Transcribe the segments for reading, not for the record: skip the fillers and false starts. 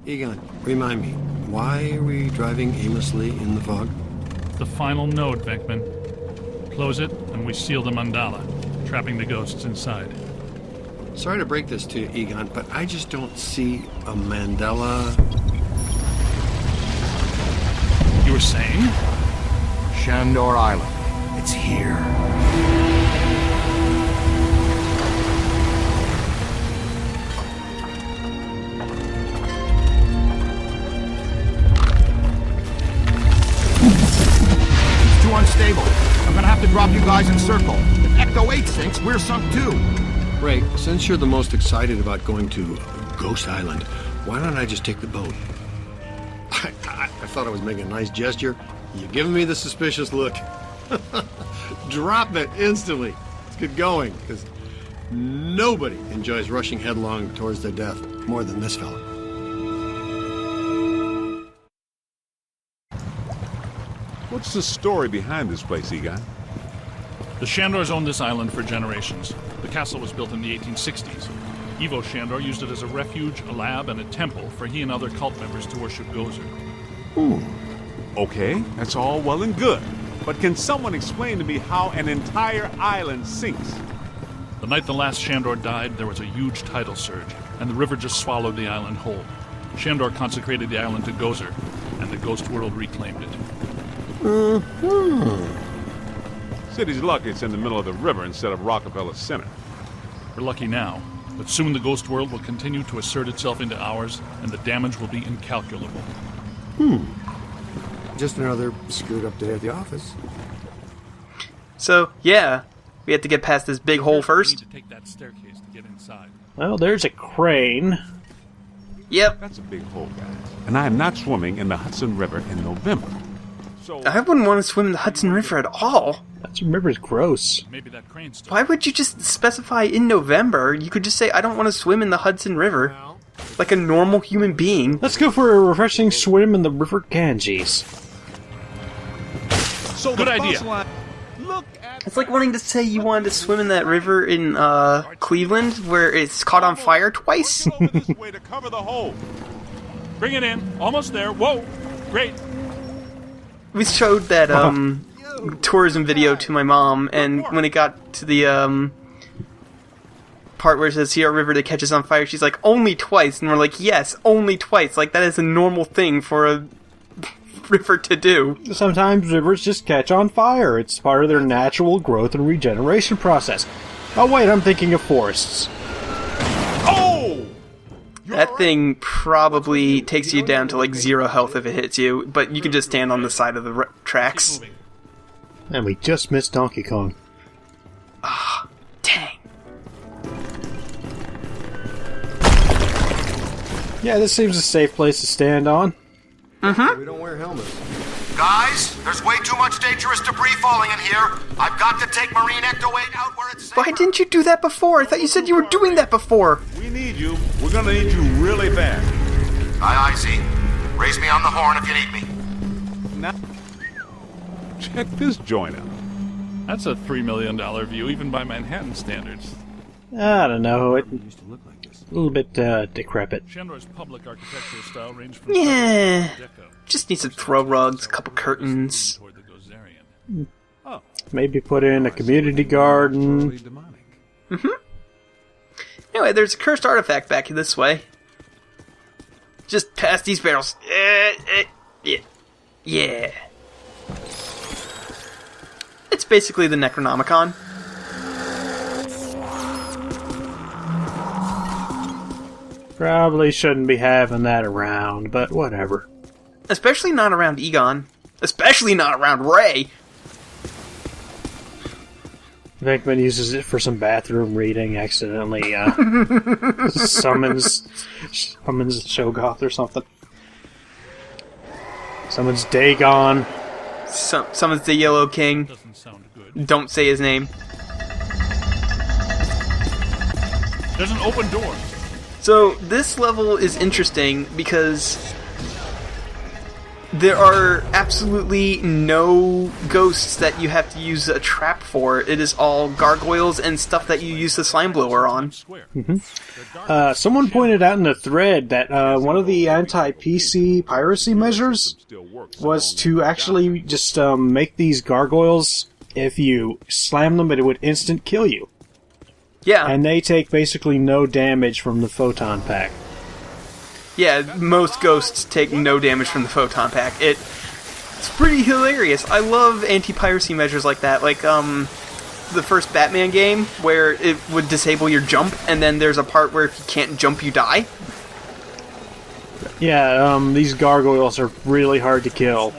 Egon, remind me, why are we driving aimlessly in the fog? The final node, Venkman. Close it, and we seal the mandala, trapping the ghosts inside. Sorry to break this to you, Egon, but I just don't see a mandala. You were saying? Shandor Island. It's here. It's too unstable. I'm gonna have to drop you guys in circle. If Ecto 8 sinks, we're sunk too. Ray, since you're the most excited about going to Ghost Island, why don't I just take the boat? I thought I was making a nice gesture. You're giving me the suspicious look. Drop it instantly. Let's get going, because nobody enjoys rushing headlong towards their death more than this fella. What's the story behind this place, Egon? The Shandors owned this island for generations. The castle was built in the 1860s. Ivo Shandor used it as a refuge, a lab, and a temple for he and other cult members to worship Gozer. Okay, that's all well and good. But can someone explain to me how an entire island sinks? The night the last Shandor died, there was a huge tidal surge, and the river just swallowed the island whole. Shandor consecrated the island to Gozer, and the ghost world reclaimed it. City's lucky it's in the middle of the river instead of Rockefeller Center. We're lucky now, but soon the ghost world will continue to assert itself into ours, and the damage will be incalculable. Just another screwed up day at the office. So, yeah, we have to get past this big hole We first. need to take that staircase to get inside. Well, there's a crane. Yep. That's a big hole, guys. And I am not swimming in the Hudson River in November. So I wouldn't want to swim in the Hudson River at all. That river's gross. Maybe that crane's still... Why would you just specify in November? You could just say, I don't want to swim in the Hudson River. Like a normal human being. Let's go for a refreshing swim in the River Ganges. So Good the idea. fossil line- Look at It's like wanting to say you wanted to swim in that river in, Cleveland, where it's caught on fire twice. over this way to cover the hole. Bring it in. Almost there. Whoa. Great. We showed that, tourism video to my mom, and when it got to the, part where it says, see our river that catches on fire, she's like, only twice, and we're like, yes, only twice, like, that is a normal thing for a river to do. Sometimes rivers just catch on fire. It's part of their natural growth and regeneration process. Oh wait, I'm thinking of forests. Oh! That thing probably takes you down to, like, 0 health if it hits you, but you can just stand on the side of the tracks. And we just missed Donkey Kong. Dang. Yeah, this seems a safe place to stand on. We don't wear helmets. Guys, there's way too much dangerous debris falling in here. I've got to take Marine Ecto 8 out where it's safe. Why didn't you do that before? I thought you said you were doing that before. We need you. We're gonna need you really bad. Aye, aye, Z. Raise me on the horn if you need me. Now, check this joint out. That's a $3 million view, even by Manhattan standards. I don't know. It Used to look like this. a little bit decrepit. Shandor's public architectural style ranged from Yeah. Deco Just need some throw rugs, a couple curtains. toward the Gozerian. Oh, Maybe put in a community garden. totally demonic. Anyway, there's a cursed artifact back this way. Just past these barrels. Yeah. Yeah. It's basically the Necronomicon. Probably shouldn't be having that around, but whatever. Especially not around Egon. Especially not around Ray. Venkman uses it for some bathroom reading, accidentally summons Shogoth or something. Summons Dagon. Summons the Yellow King. Doesn't sound good. Don't say his name. There's an open door. So, this level is interesting because there are absolutely no ghosts that you have to use a trap for. It is all gargoyles and stuff that you use the slime blower on. Someone pointed out in the thread that one of the anti-PC piracy measures was to actually just make these gargoyles, if you slam them, it would instant kill you. Yeah. And they take basically no damage from the photon pack. Yeah, most ghosts take no damage from the photon pack. It's pretty hilarious. I love anti-piracy measures like that. Like, the first Batman game, where it would disable your jump, and then there's a part where if you can't jump, you die. Yeah, these gargoyles are really hard to kill.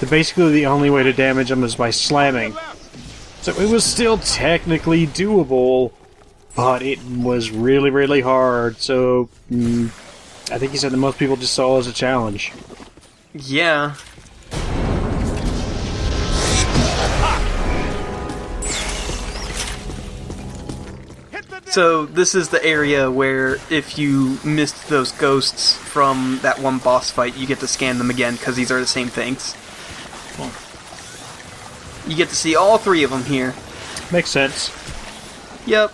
Basically, the only way to damage them is by slamming. So it was still technically doable, but it was really, really hard, so I think he said that most people just saw it as a challenge. Yeah. So this is the area where if you missed those ghosts from that one boss fight, you get to scan them again, because these are the same things. You get to see all three of them here. Makes sense. Yep.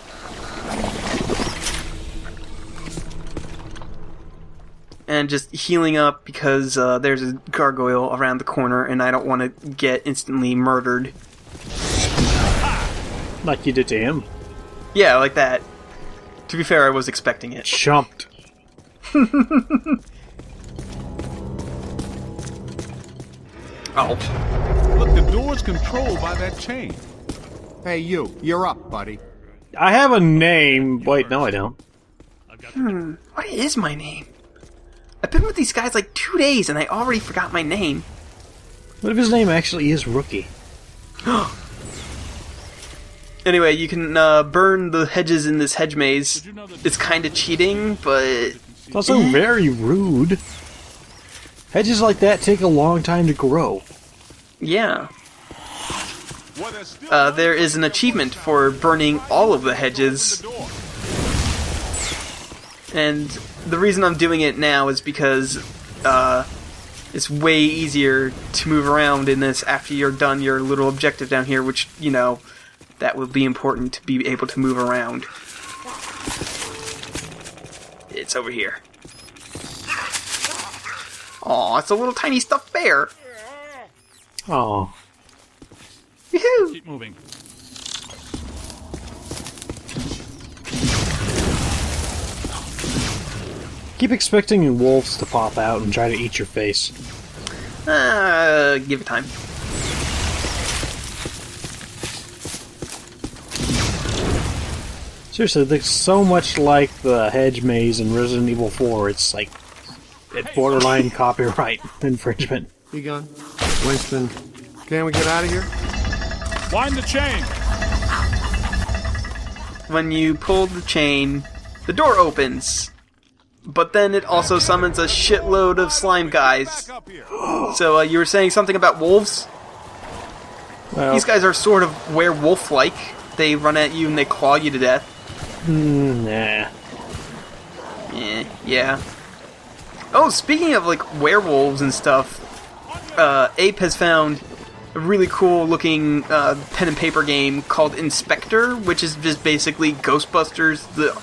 And just healing up because there's a gargoyle around the corner and I don't want to get instantly murdered. Like you did to him. Yeah, like that. To be fair, I was expecting it. Chumped. Oh. Look, the door's controlled by that chain. Hey, you're up, buddy. I have a name. Wait, no I don't. What is my name? I've been with these guys like 2 days and I already forgot my name. What if his name actually is Rookie? Anyway, you can burn the hedges in this hedge maze. It's kind of cheating, but... It's also very rude. Hedges like that take a long time to grow. Yeah. There is an achievement for burning all of the hedges. And the reason I'm doing it now is because it's way easier to move around in this after you're done your little objective down here, which, you know, that would be important to be able to move around. It's over here. Aw, it's a little tiny stuffed bear. Oh. Woohoo! Keep moving. Keep expecting wolves to pop out and try to eat your face. Give it time. Seriously, they're so much like the hedge maze in Resident Evil 4, it's like borderline copyright infringement. Egon, Winston, can we get out of here? Wind the chain! When you pull the chain, the door opens. But then it also summons a shitload of slime guys. So you were saying something about wolves? Well, These guys are sort of werewolf-like. They run at you and they claw you to death. nah. Yeah. Oh, speaking of like werewolves and stuff, Ape has found a really cool looking pen and paper game called Inspector, which is just basically Ghostbusters, the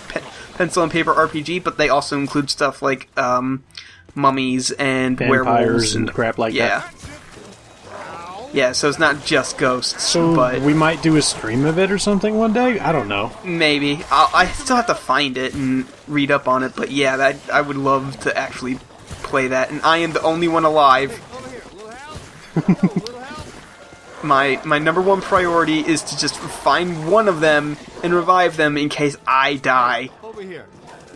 pencil and paper RPG, but they also include stuff like mummies and Vampires werewolves and crap like that. Yeah, so it's not just ghosts, So but we might do a stream of it or something one day? I don't know. maybe. I still have to find it and read up on it, but yeah, I would love to actually play that, and I am the only one alive. My number one priority is to just find one of them and revive them in case I die.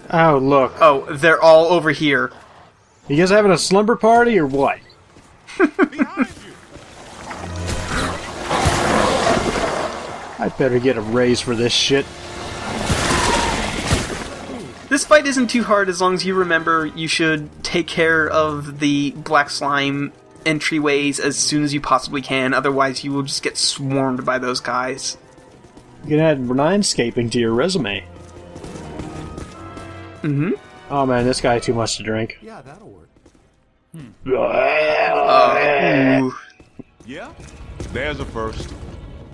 Oh, look. Oh, they're all over here. You guys having a slumber party or what? I better get a raise for this shit. This fight isn't too hard as long as you remember you should take care of the black slime entryways as soon as you possibly can, otherwise you will just get swarmed by those guys. You can add landscaping to your resume. Mm-hmm. Oh man, this guy had too much to drink. Yeah, that'll work. Ooh. Yeah? There's a first.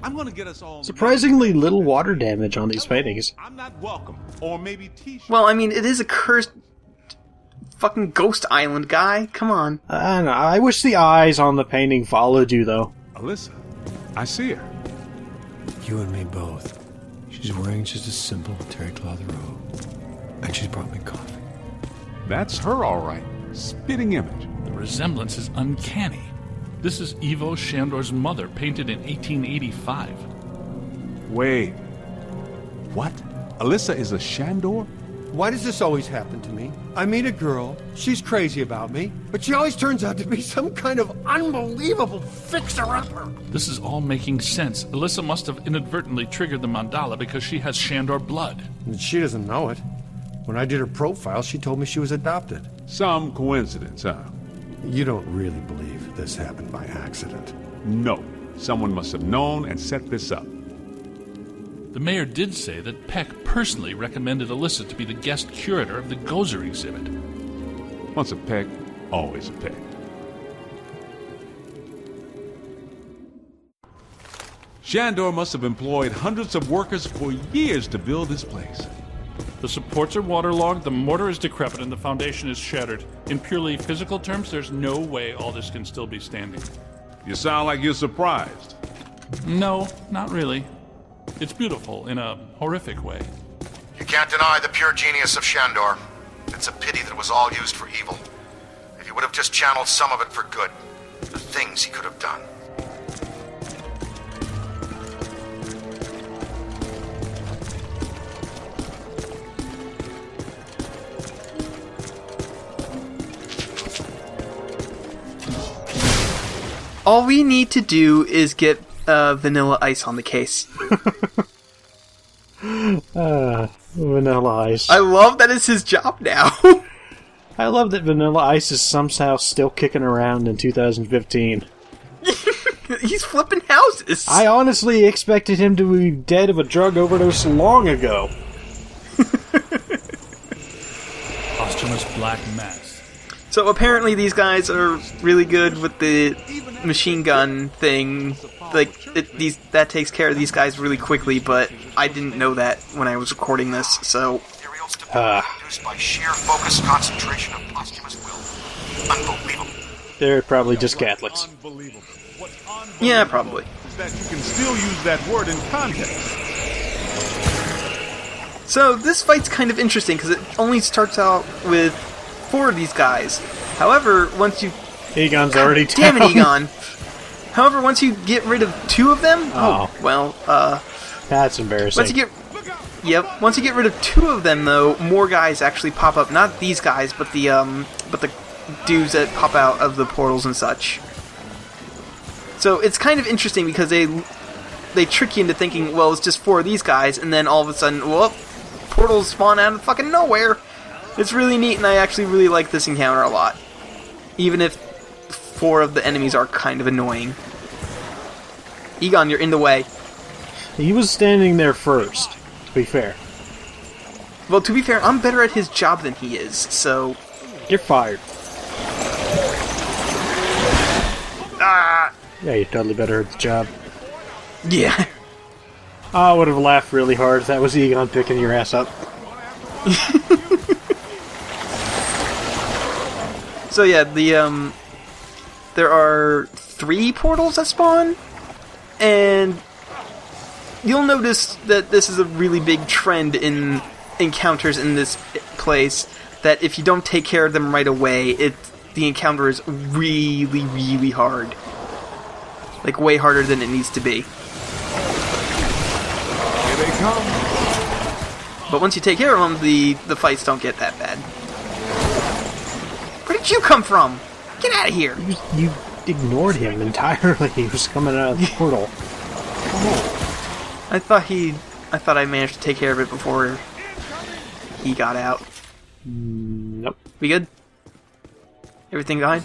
I'm gonna get us all... Surprisingly little water damage on these paintings. I'm not welcome. Or maybe t-shirt. Well, I mean, it is a cursed fucking ghost island, guy. Come on. I don't know. I wish the eyes on the painting followed you, though. Alyssa, I see her. You and me both. She's wearing just a simple terry cloth robe. And she's brought me coffee. That's her, all right. Spitting image. The resemblance is uncanny. This is Ivo Shandor's mother, painted in 1885. Wait. What? Alyssa is a Shandor? Why does this always happen to me? I meet a girl, she's crazy about me, but she always turns out to be some kind of unbelievable fixer-upper. This is all making sense. Alyssa must have inadvertently triggered the mandala because she has Shandor blood. And she doesn't know it. When I did her profile, she told me she was adopted. Some coincidence, huh? You don't really believe this happened by accident. No. Someone must have known and set this up. The mayor did say that Peck personally recommended Alyssa to be the guest curator of the Gozer exhibit. Once a peck, always a peck. Shandor must have employed hundreds of workers for years to build this place. The supports are waterlogged, the mortar is decrepit, and the foundation is shattered. In purely physical terms, there's no way all this can still be standing. You sound like you're surprised. No, not really. It's beautiful in a horrific way. You can't deny the pure genius of Shandor. It's a pity that it was all used for evil. If he would have just channeled some of it for good, the things he could have done. All we need to do is get Vanilla Ice on the case. Vanilla Ice. I love that it's his job now. I love that Vanilla Ice is somehow still kicking around in 2015. He's flipping houses. I honestly expected him to be dead of a drug overdose long ago. Posthumous black mass. So apparently these guys are really good with the machine gun thing. Like, that takes care of these guys really quickly, but I didn't know that when I was recording this, so... Ethereal stability produced by sheer focused concentration of posthumous will. Unbelievable. They're probably just Catholics. Unbelievable. What's unbelievable Yeah, probably. is that you can still use that word in context. So this fight's kind of interesting, because it only starts out with 4 of these guys. However, once you... Egon's already down. Damn it, Egon! However, once you get rid of 2 of them... That's embarrassing. Once you get rid of 2 of them, though, more guys actually pop up. Not these guys, but the dudes that pop out of the portals and such. So it's kind of interesting because they trick you into thinking, well, it's just 4 of these guys, and then all of a sudden, whoop, portals spawn out of fucking nowhere. It's really neat, and I actually really like this encounter a lot. Even if 4 of the enemies are kind of annoying. Egon, you're in the way. He was standing there first, to be fair. Well, to be fair, I'm better at his job than he is, so... You're fired. Ah! Yeah, you're totally better at the job. Yeah. I would have laughed really hard if that was Egon picking your ass up. So yeah, there are 3 portals that spawn, and you'll notice that this is a really big trend in encounters in this place, that if you don't take care of them right away, the encounter is really, really hard. Like, way harder than it needs to be. Here they come. But once you take care of them, the fights don't get that bad. Where did you come from? Get out of here! You ignored him entirely. He was coming out of the portal. I thought I managed to take care of it before he got out. Nope. We good? Everything fine?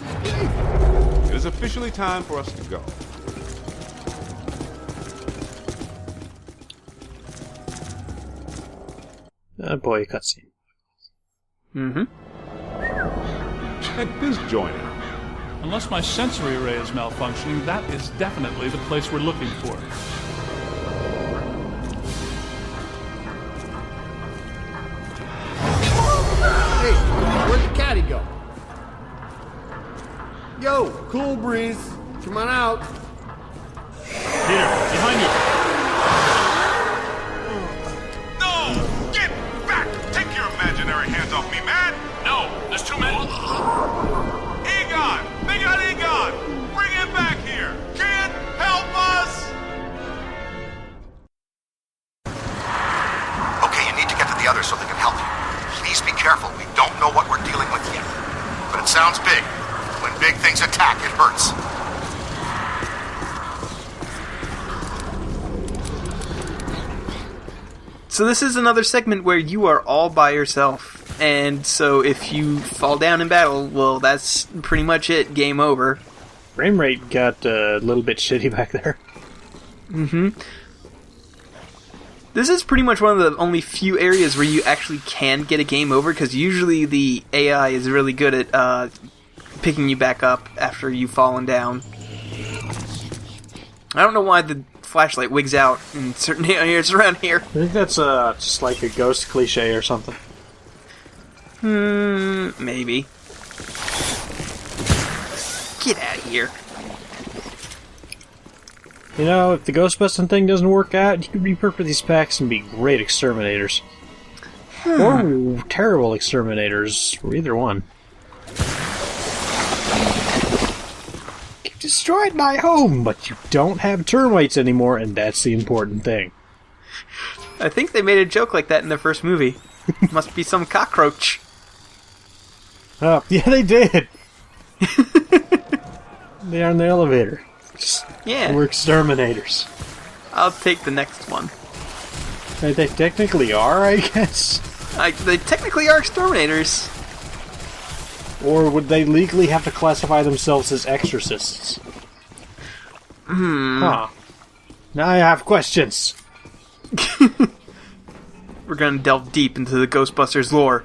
It is officially time for us to go. Boy, a cutscene. Mm-hmm. Check this joint out. Unless my sensory array is malfunctioning, that is definitely the place we're looking for. Hey, where'd the caddy go? Yo, cool breeze. Come on out. Here, behind you. No! Get back! Take your imaginary hands off me, man! No, there's too many. Egon! They got Egon! Bring him back here! Kid, help us! Okay, you need to get to the others so they can help you. Please be careful. We don't know what we're dealing with yet. But it sounds big. When big things attack, it hurts. So this is another segment where you are all by yourself. And so if you fall down in battle, well, that's pretty much it. Game over. Frame rate got a little bit shitty back there. Mm-hmm. This is pretty much one of the only few areas where you actually can get a game over, because usually the AI is really good at picking you back up after you've fallen down. I don't know why the flashlight wigs out in certain areas around here. I think that's just like a ghost cliche or something. Maybe. Get out of here. You know, if the Ghostbusting thing doesn't work out, you could repurpose these packs and be great exterminators. Or terrible exterminators, or either one. You've destroyed my home, but you don't have termites anymore, and that's the important thing. I think they made a joke like that in the first movie. Must be some cockroach. Oh, yeah, they did! They are in the elevator. Yeah. We're exterminators. I'll take the next one. They technically are, I guess. They technically are exterminators. Or would they legally have to classify themselves as exorcists? Huh. Now I have questions. We're gonna delve deep into the Ghostbusters lore.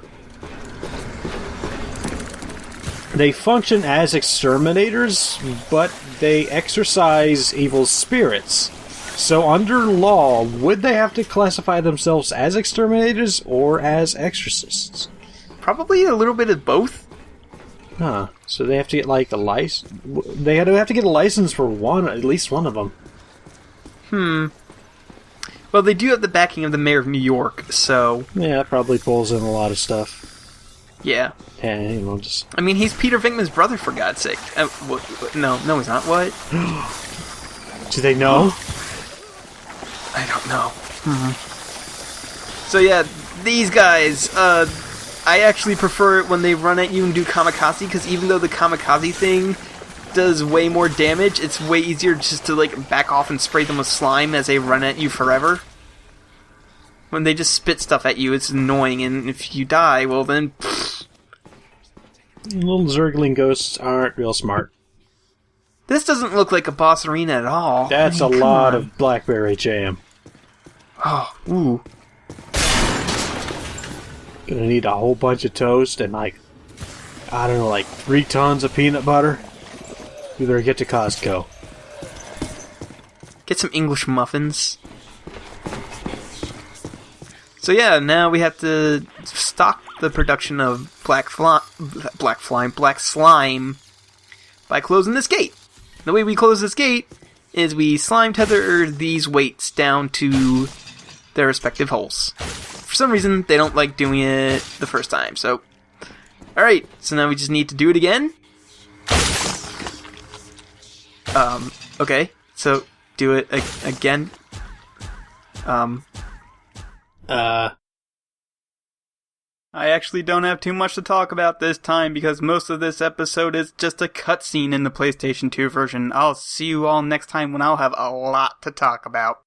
They function as exterminators, but they exorcise evil spirits. So under law, would they have to classify themselves as exterminators or as exorcists? Probably a little bit of both. Huh. So they have to get like a license. They have to get a license for at least one of them. Well, they do have the backing of the mayor of New York, so Yeah, that probably pulls in a lot of stuff. yeah. Yeah, you know, just I mean, he's Peter Venkman's brother, for God's sake. No, he's not. What? do they know? I don't know. So yeah, these guys, I actually prefer it when they run at you and do kamikaze, because even though the kamikaze thing does way more damage, it's way easier just to like back off and spray them with slime as they run at you forever. When they just spit stuff at you, it's annoying, and if you die, well then... Pfft. Little zergling ghosts aren't real smart. This doesn't look like a boss arena at all. That's I mean, a lot on. of blackberry jam. Oh, ooh. Gonna need a whole bunch of toast and like, I don't know, like 3 tons of peanut butter. You better get to Costco. Get some English muffins. So yeah, now we have to stock the production of black slime by closing this gate. The way we close this gate is we slime tether these weights down to their respective holes. For some reason, they don't like doing it the first time, so... Alright, so now we just need to do it again. Okay, so do it again. I actually don't have too much to talk about this time because most of this episode is just a cutscene in the PlayStation 2 version. I'll see you all next time when I'll have a lot to talk about.